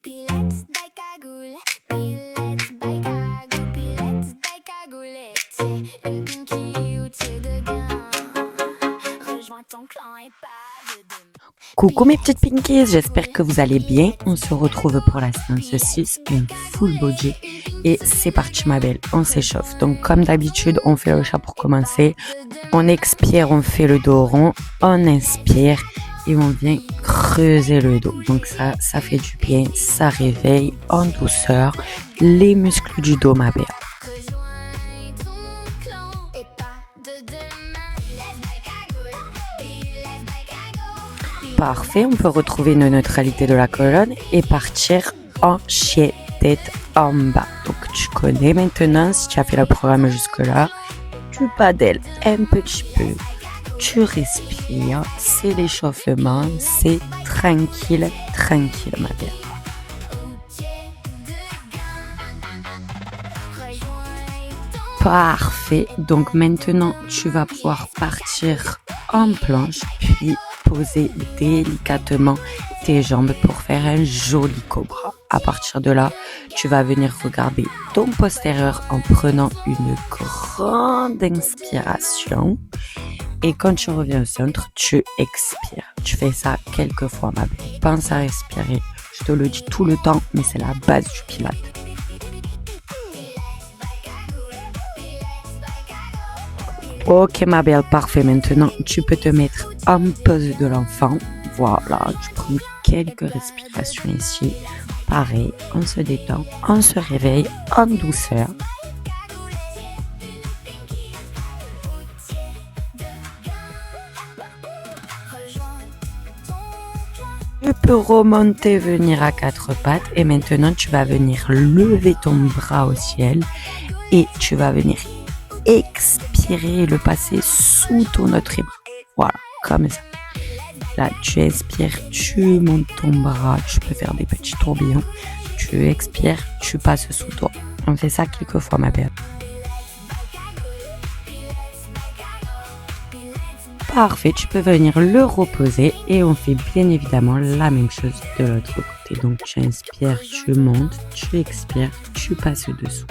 Pilettes by cagoule, pilettes by cagoule, pilettes by cagoulette. C'est une pinky ou t'es de gain. Rejoins ton clan et pas de demain. Coucou mes petites pinkies, j'espère que vous allez bien. On se retrouve pour la séance 6, une full body. Et c'est parti ma belle, on s'échauffe. Donc comme d'habitude, on fait le chat pour commencer. On expire, on fait le dos rond, on inspire et on vient creuser le dos. Donc ça fait du bien, ça réveille en douceur les muscles du dos ma belle. Rejoins ton clan et pas de demain. Pilettes by cagoule, pilettes by cagoule. Parfait, on peut retrouver une neutralité de la colonne et partir en chien tête en bas. Donc tu connais maintenant, si tu as fait le programme jusque-là, tu padelles un petit peu, tu respires, c'est l'échauffement, c'est tranquille ma belle. Parfait, donc maintenant tu vas pouvoir partir en planche puis poser délicatement tes jambes pour faire un joli cobra. À partir de là, tu vas venir regarder ton postérieur en prenant une grande inspiration. Et quand tu reviens au centre, tu expires. Tu fais ça quelques fois, ma belle. Pense à respirer. Je te le dis tout le temps, mais c'est la base du pilate. Ok, ma belle, parfait. Maintenant, tu peux te mettre en pose de l'enfant. Voilà, tu prends quelques respirations ici. Pareil, on se détend, on se réveille en douceur. Tu peux remonter, venir à quatre pattes et maintenant tu vas venir lever ton bras au ciel et tu vas venir expirer et le passer sous ton autre bras. Voilà, comme ça. Là, tu inspires, tu montes ton bras, tu peux faire des petits tourbillons. Tu expires, tu passes sous toi. On fait ça quelques fois, ma belle. Parfait, tu peux venir le reposer et on fait bien évidemment la même chose de l'autre côté. Donc, tu inspires, tu montes, tu expires, tu passes dessous.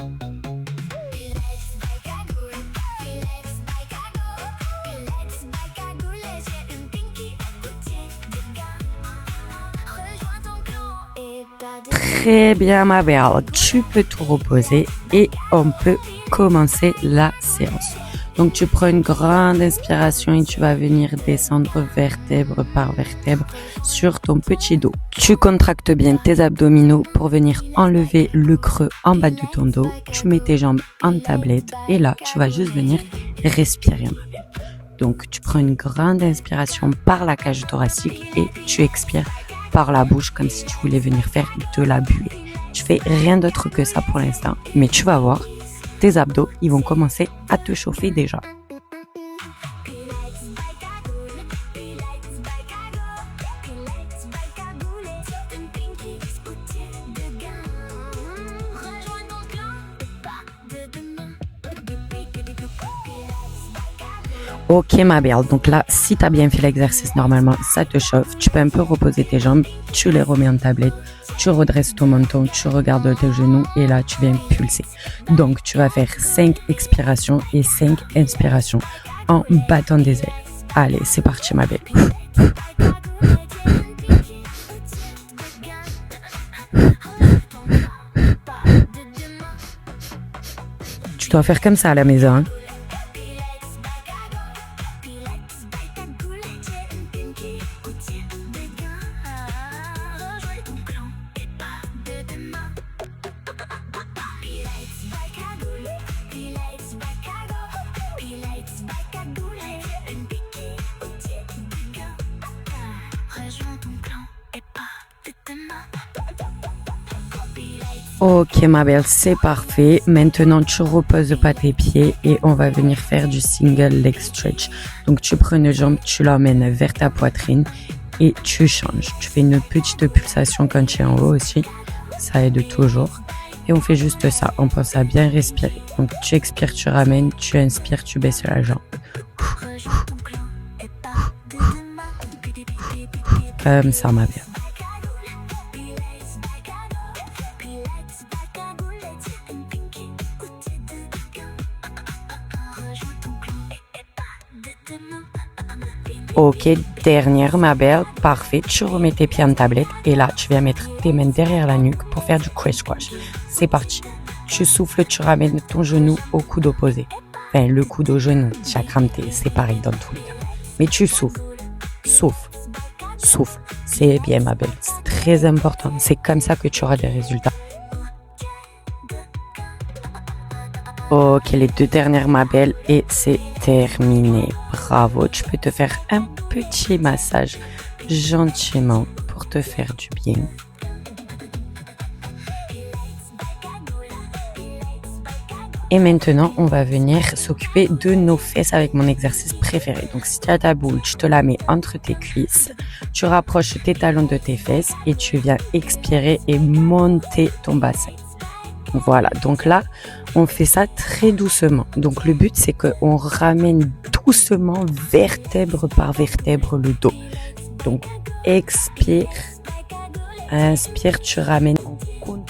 Très bien ma belle, tu peux tout reposer et on peut commencer la séance. Donc tu prends une grande inspiration et tu vas venir descendre vertèbre par vertèbre sur ton petit dos. Tu contractes bien tes abdominaux pour venir enlever le creux en bas de ton dos. Tu mets tes jambes en tablette et là tu vas juste venir respirer ma belle. Donc tu prends une grande inspiration par la cage thoracique et tu expires par la bouche comme si tu voulais venir faire de la buée. Tu fais rien d'autre que ça pour l'instant, mais tu vas voir, tes abdos, ils vont commencer à te chauffer déjà. Ok ma belle, donc là, si tu as bien fait l'exercice normalement, ça te chauffe, tu peux un peu reposer tes jambes, tu les remets en tablette, tu redresses ton menton, tu regardes tes genoux et là, tu viens pulser. Donc, tu vas faire 5 expirations et 5 inspirations en battant des ailes. Allez, c'est parti ma belle. Tu dois faire comme ça à la maison, hein. Ok ma belle, c'est parfait. Maintenant tu reposes pas tes pieds et on va venir faire du single leg stretch. Donc tu prends une jambe, tu l'emmènes vers ta poitrine et tu changes. Tu fais une petite pulsation quand tu es en haut aussi, ça aide toujours. Et on fait juste ça, on pense à bien respirer. Donc tu expires, tu ramènes, tu inspires, tu baisses la jambe. Comme ça ma belle. Ok, dernière ma belle, parfait. Tu remets tes pieds en tablette et là, tu viens mettre tes mains derrière la nuque pour faire du crisscross. C'est parti. Tu souffles, tu ramènes ton genou au coude opposé. Enfin, le coude au genou, chakramté, c'est pareil dans tous les cas. Mais tu souffles, souffle, souffle. C'est bien ma belle, c'est très important. C'est comme ça que tu auras des résultats. Ok, les 2 dernières ma belle et c'est terminé. Bravo, tu peux te faire un petit massage gentiment pour te faire du bien. Et maintenant, on va venir s'occuper de nos fesses avec mon exercice préféré. Donc, si tu as ta boule, tu te la mets entre tes cuisses, tu rapproches tes talons de tes fesses et tu viens expirer et monter ton bassin. Voilà, donc là, on fait ça très doucement. Donc, le but, c'est qu'on ramène doucement, vertèbre par vertèbre, le dos. Donc, expire, inspire, tu ramènes en contrôle.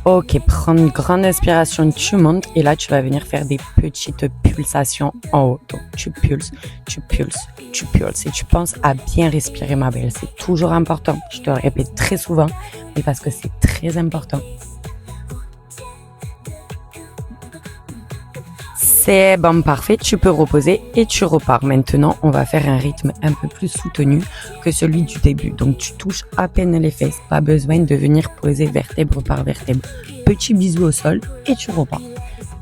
Ok, prends une grande inspiration, tu montes et là tu vas venir faire des petites pulsations en haut. Donc tu pulses, tu pulses, tu pulses et tu penses à bien respirer ma belle. C'est toujours important, je te le répète très souvent, mais parce que c'est très important. C'est bon, parfait, tu peux reposer et tu repars. Maintenant, on va faire un rythme un peu plus soutenu que celui du début. Donc, tu touches à peine les fesses, pas besoin de venir poser vertèbre par vertèbre. Petit bisou au sol et tu repars.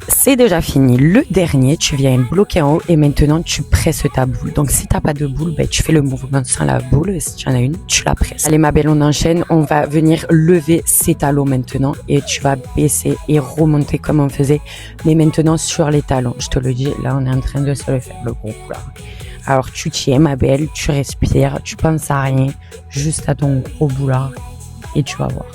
C'est déjà fini. Le dernier, tu viens bloquer en haut et maintenant tu presses ta boule. Donc si t'as pas de boule, tu fais le mouvement sans la boule. Et si tu en as une, tu la presses. Allez ma belle, on enchaîne. On va venir lever ses talons maintenant et tu vas baisser et remonter comme on faisait. Mais maintenant sur les talons. Je te le dis, là on est en train de se le faire, le gros là. Alors tu tiens ma belle, tu respires, tu penses à rien, juste à ton gros boulard et tu vas voir.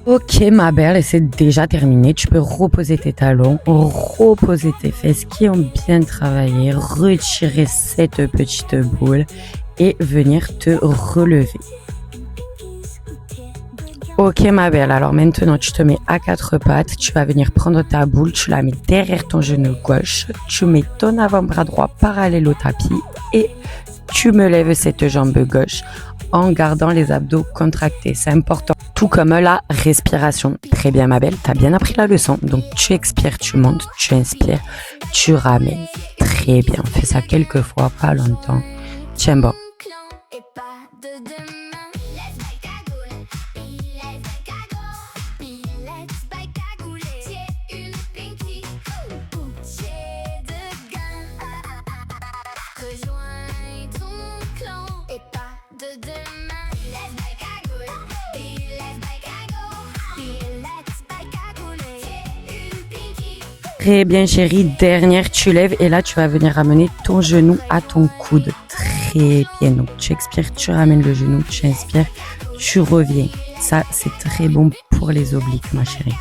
Ok ma belle, et c'est déjà terminé. Tu peux reposer tes talons, reposer tes fesses qui ont bien travaillé, retirer cette petite boule et venir te relever. Ok ma belle, alors maintenant tu te mets à 4 pattes, tu vas venir prendre ta boule, tu la mets derrière ton genou gauche, tu mets ton avant-bras droit parallèle au tapis et tu me lèves cette jambe gauche en gardant les abdos contractés, c'est important. Tout comme la respiration. Très bien ma belle, t'as bien appris la leçon. Donc tu expires, tu montes, tu inspires, tu ramènes. Très bien, fais ça quelques fois, pas longtemps. Tiens bon. Très bien chérie, dernière, tu lèves et là tu vas venir ramener ton genou à ton coude. Très bien, donc tu expires, tu ramènes le genou, tu inspires, tu reviens. Ça c'est très bon pour les obliques ma chérie.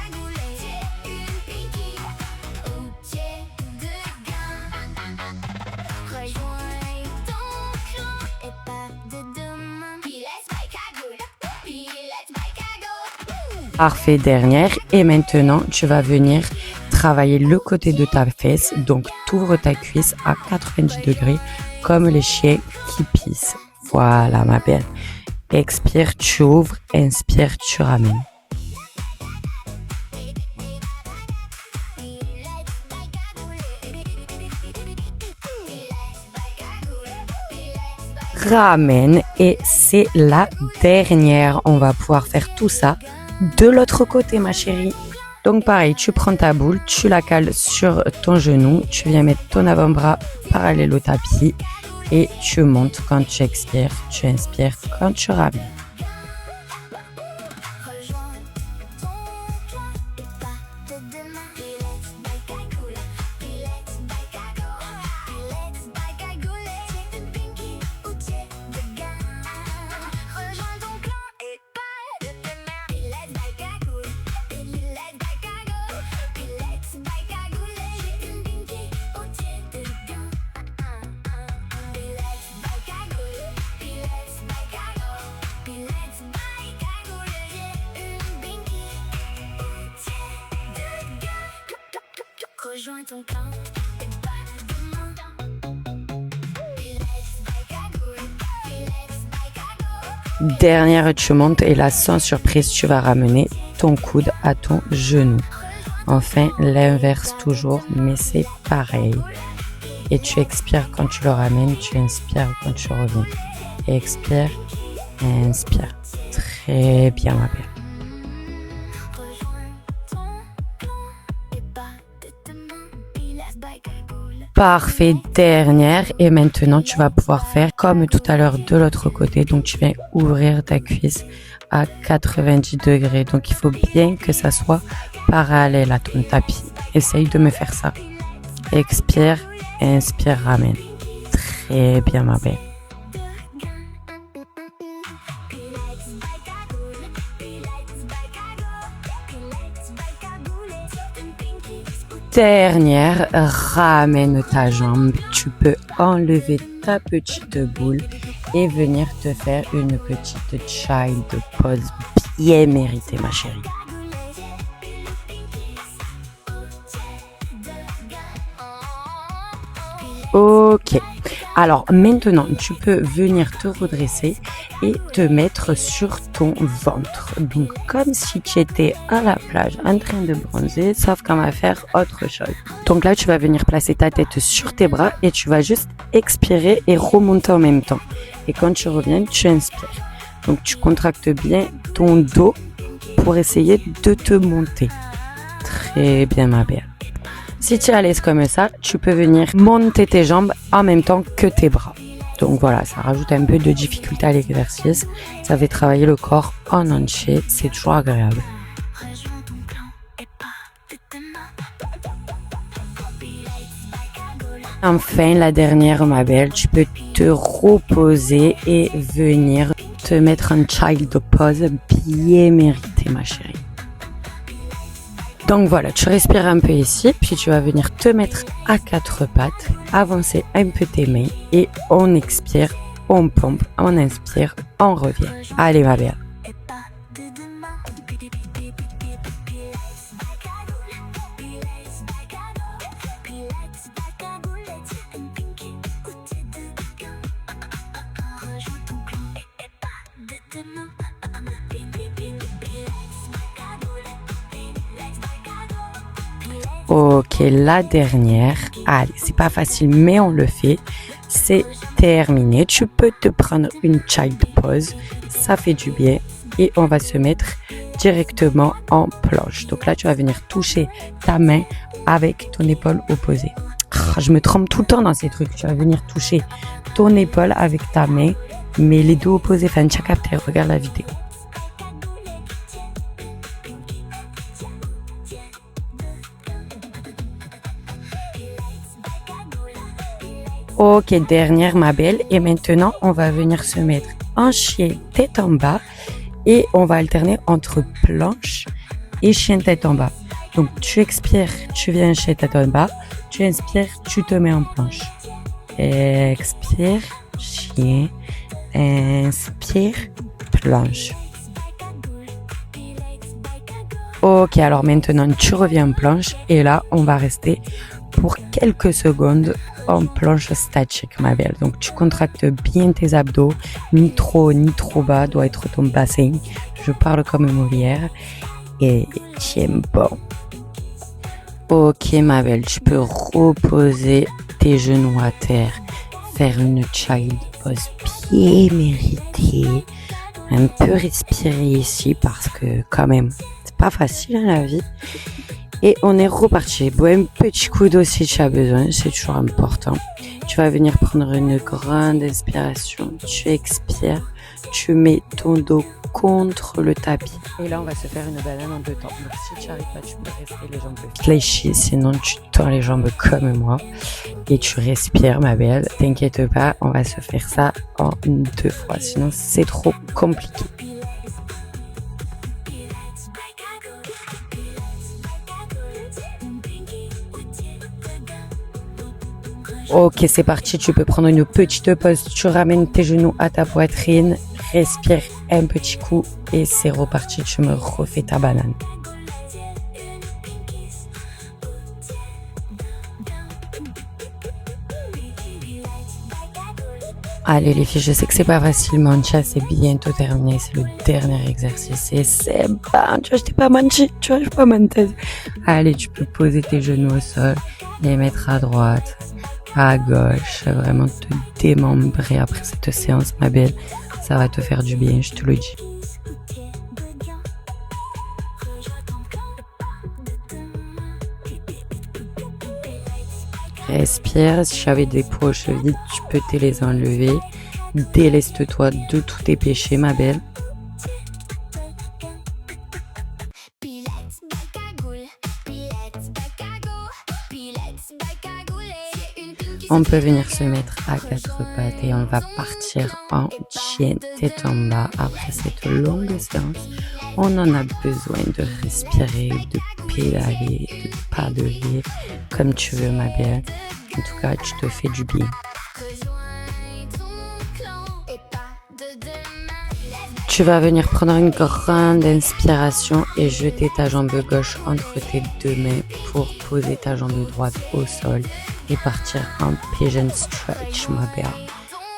Parfait, dernière. Et maintenant, tu vas venir travailler le côté de ta fesse. Donc, tu ouvres ta cuisse à 90 degrés comme les chiens qui pissent. Voilà, ma belle. Expire, tu ouvres. Inspire, tu ramènes. Ramène et c'est la dernière. On va pouvoir faire tout ça de l'autre côté ma chérie. Donc pareil, tu prends ta boule, tu la cales sur ton genou, tu viens mettre ton avant-bras parallèle au tapis et tu montes quand tu expires, tu inspires quand tu ramènes. Rejoins ton clan et pas demain. Let's bike à goule, let's bike à go. Dernière, tu montes et là, sans surprise, tu vas ramener ton coude à ton genou. Enfin, l'inverse toujours, mais c'est pareil. Et tu expires quand tu le ramènes, tu inspires quand tu reviens. Expire, inspire. Très bien, ma belle. Rejoins ton clan et pas demain. Let's bike à goule. Parfait, dernière. Et maintenant, tu vas pouvoir faire comme tout à l'heure de l'autre côté. Donc, tu viens ouvrir ta cuisse à 90 degrés. Donc, il faut bien que ça soit parallèle à ton tapis. Essaye de me faire ça. Expire, inspire, ramène. Très bien, ma belle. Let's bike à goule, let's bike à go. Let's bike à goule, une pinky. Dernière, ramène ta jambe. Tu peux enlever ta petite boule et venir te faire une petite child pose bien méritée, ma chérie. Ok. Alors maintenant, tu peux venir te redresser et te mettre sur ton ventre. Donc comme si tu étais à la plage en train de bronzer, sauf qu'on va faire autre chose. Donc là, tu vas venir placer ta tête sur tes bras et tu vas juste expirer et remonter en même temps. Et quand tu reviens, tu inspires. Donc tu contractes bien ton dos pour essayer de te monter. Très bien, ma belle. Si tu es à l'aise comme ça, tu peux venir monter tes jambes en même temps que tes bras. Donc voilà, ça rajoute un peu de difficulté à l'exercice. Ça fait travailler le corps en entier. C'est toujours agréable. Rejoins ton clan et pas demain. Let's bike à goule. Enfin, la dernière, ma belle, tu peux te reposer et venir te mettre en child pose bien méritée, ma chérie. Donc voilà, tu respires un peu ici, puis tu vas venir te mettre à quatre pattes, avancer un peu tes mains et on expire, on pompe, on inspire, on revient. Allez, ma belle. Et pas demain. Let's bike à goule, let's bike à go. Let's bike à goule, une pinky. Goûter de gain. Rejoins ton clan et pas demain. Let's bike à goule, let's bike à go. Ok, la dernière. Allez, c'est pas facile, mais on le fait. C'est terminé. Tu peux te prendre une child pose. Ça fait du bien. Et on va se mettre directement en planche. Donc là, tu vas venir toucher ta main avec ton épaule opposée. Je me trompe tout le temps dans ces trucs. Tu vas venir toucher ton épaule avec ta main, mais les deux opposés. Enfin, tu as capté. Regarde la vidéo. Ok, dernière, ma belle. Et maintenant, on va venir se mettre en chien tête en bas et on va alterner entre planche et chien tête en bas. Donc, tu expires, tu viens chien tête en bas. Tu inspires, tu te mets en planche. Expire, chien. Inspire, planche. Ok, alors maintenant, tu reviens en planche et là, on va rester pour quelques secondes en planche statique, ma belle. Donc, tu contractes bien tes abdos, ni trop haut, ni trop bas, doit être ton bassin. Je parle comme Molière et tiens bon. Ok, ma belle, tu peux reposer tes genoux à terre, faire une child pose bien méritée, un peu respirer ici parce que quand même, c'est pas facile hein, la vie. Et on est reparti. Bon, un petit coup d'eau si tu as besoin, c'est toujours important. Tu vas venir prendre une grande inspiration. Tu expires, tu mets ton dos contre le tapis. Et là, on va se faire une banane en deux temps. Donc, si tu n'arrives pas, tu peux rester les jambes fléchies. Sinon, tu tends les jambes comme moi. Et tu respires, ma belle. T'inquiète pas, on va se faire ça en deux fois. Sinon, c'est trop compliqué. Ok, c'est parti. Tu peux prendre une petite pause. Tu ramènes tes genoux à ta poitrine. Respire un petit coup et c'est reparti. Tu me refais ta banane. Allez les filles, je sais que c'est pas facile, Mancha, c'est bientôt terminé, c'est le dernier exercice et c'est bon, tu vois, je t'ai pas menti, tu vois, je suis pas menteuse. Allez, tu peux poser tes genoux au sol, les mettre à droite, à gauche, vraiment te démembrer après cette séance, ma belle. Ça va te faire du bien, je te le dis. Respire, si j'avais des poids aux chevilles, tu peux te les enlever. Déleste-toi de tous tes péchés, ma belle. Pilettes by Cagoule, Pilettes by Cago, Pilettes by Cagoule. C'est une pile qui On peut venir se mettre à quatre pattes et on va partir en chien tête en bas. Après cette longue séance, on en a besoin de respirer, de pédaler, de padeler, comme tu veux, ma belle. En tout cas, tu te fais du bien. rejoint ton clan et pas de demain. Tu vas venir prendre une grande inspiration et jeter ta jambe gauche entre tes deux mains pour poser ta jambe droite au sol et partir en pigeon stretch, ma belle.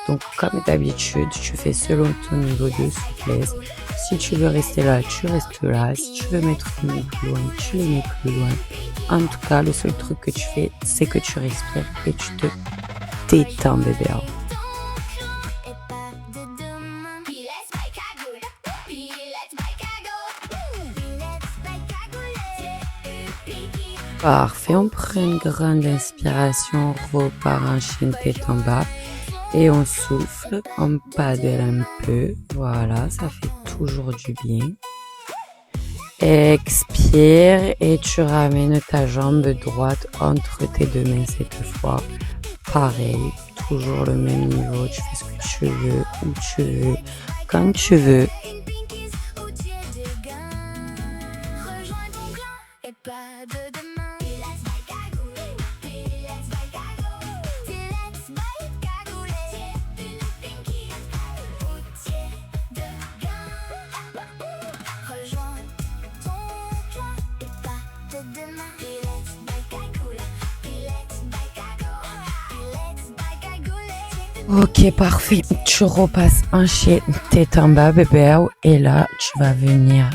Donc, comme d'habitude, tu fais selon ton niveau de souplesse. Si tu veux rester là, tu restes là. Si tu veux mettre tes mains plus loin, tu les mets plus loin. En tout cas, le seul truc que tu fais, c'est que tu respires et tu te détends, bébé. Et pas de demain. Pilettes by Cagoule, Pilettes by Cago, Pilettes by Cagoule. Parfait, on prend une grande inspiration, on repart en chien tête en bas et on souffle, on paddle un peu, voilà, ça fait toujours du bien. Expire et tu ramènes ta jambe droite entre tes deux mains cette fois. Pareil, toujours le même niveau, tu fais ce que tu veux, où tu veux, quand tu veux. Pinkies au pied de gain. Rejoins ton clan et pas de demain. Pilettes by Cagoule, Pilettes by Cago, Pilettes by Cagoule. Une pinky au pied de gain. Rejoins ton clan et pas de demain. Pilettes by Cagoule, Pilettes by Cago, Pilettes by Cagoule. Ok, parfait. Tu repasses en chien tête en bas, bébé. Et là, tu vas venir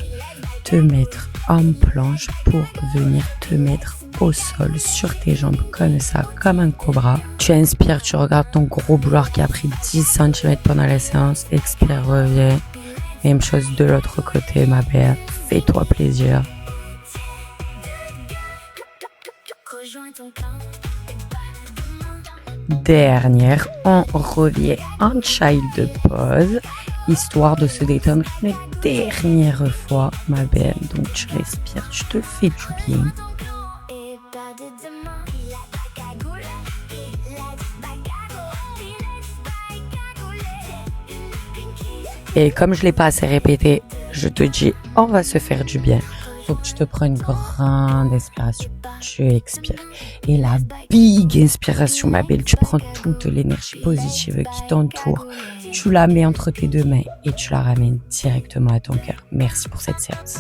te mettre en planche pour venir te mettre au sol sur tes jambes comme ça, comme un cobra. Tu inspires, tu regardes ton gros bouloir qui a pris 10 cm pendant la séance. Expire, reviens. Même chose de l'autre côté, ma belle. Fais-toi plaisir. Rejoins ton clan et pas de demain. Dernière, on revient en child pose, histoire de se détendre une dernière fois, ma belle. Donc tu respires, tu te fais du bien. Et pas de demain. Pilettes by Cagoule, Pilettes by Cago, Pilettes by Cagoule. Une pinky. Et comme je l'ai pas assez répété, je te dis, on va se faire du bien. Faut que tu te prennes une grande inspiration. Tu expires. Et la big inspiration, ma belle, tu prends toute l'énergie positive qui t'entoure. Tu la mets entre tes deux mains et tu la ramènes directement à ton cœur. Merci pour cette séance.